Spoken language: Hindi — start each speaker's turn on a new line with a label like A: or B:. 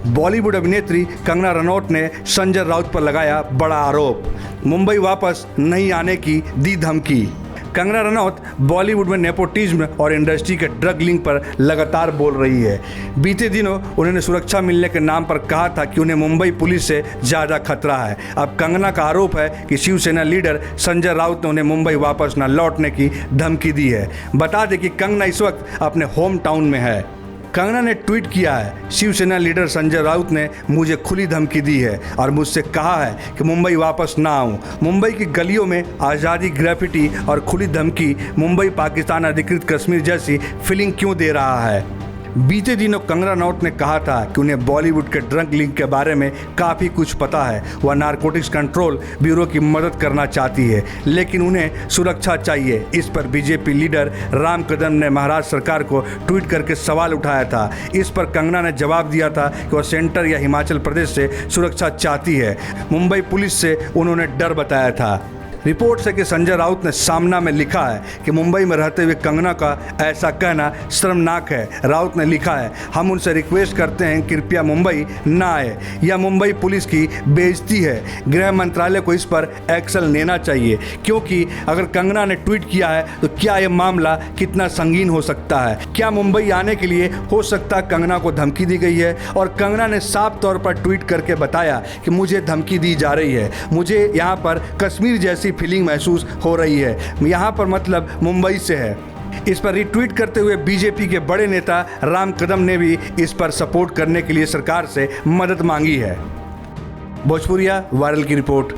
A: बॉलीवुड अभिनेत्री कंगना रनौत ने संजय राउत पर लगाया बड़ा आरोप। मुंबई वापस नहीं आने की दी धमकी। कंगना रनौत बॉलीवुड में नेपोटिज्म और इंडस्ट्री के ड्रग लिंक पर लगातार बोल रही है। बीते दिनों उन्होंने सुरक्षा मिलने के नाम पर कहा था कि उन्हें मुंबई पुलिस से ज़्यादा खतरा है। अब कंगना का आरोप है कि शिवसेना लीडर संजय राउत ने उन्हें मुंबई वापस न लौटने की धमकी दी है। बता दें कि कंगना इस वक्त अपने होम टाउन में है। कंगना ने ट्वीट किया है, शिवसेना लीडर संजय राउत ने मुझे खुली धमकी दी है और मुझसे कहा है कि मुंबई वापस ना आऊं। मुंबई की गलियों में आज़ादी, ग्रेफिटी और खुली धमकी मुंबई पाकिस्तान अधिकृत कश्मीर जैसी फीलिंग क्यों दे रहा है। बीते दिनों कंगना रनौत ने कहा था कि उन्हें बॉलीवुड के ड्रग लिंक के बारे में काफ़ी कुछ पता है। वह नारकोटिक्स कंट्रोल ब्यूरो की मदद करना चाहती है, लेकिन उन्हें सुरक्षा चाहिए। इस पर बीजेपी लीडर राम कदम ने महाराष्ट्र सरकार को ट्वीट करके सवाल उठाया था। इस पर कंगना ने जवाब दिया था कि वह सेंटर या हिमाचल प्रदेश से सुरक्षा चाहती है। मुंबई पुलिस से उन्होंने डर बताया था। रिपोर्ट है कि संजय राउत ने सामना में लिखा है कि मुंबई में रहते हुए कंगना का ऐसा कहना शर्मनाक है। राउत ने लिखा है, हम उनसे रिक्वेस्ट करते हैं कृपया मुंबई ना आए। यह मुंबई पुलिस की बेइज्जती है। गृह मंत्रालय को इस पर एक्शन लेना चाहिए, क्योंकि अगर कंगना ने ट्वीट किया है तो क्या यह मामला कितना संगीन हो सकता है। क्या मुंबई आने के लिए हो सकता है कंगना को धमकी दी गई है और कंगना ने साफ तौर पर ट्वीट करके बताया कि मुझे धमकी दी जा रही है, मुझे यहाँ पर कश्मीर जैसी फीलिंग महसूस हो रही है। यहाँ पर मतलब मुंबई से है। इस पर रिट्वीट करते हुए बीजेपी के बड़े नेता राम कदम ने भी इस पर सपोर्ट करने के लिए सरकार से मदद मांगी है। भोजपुरिया वायरल की रिपोर्ट।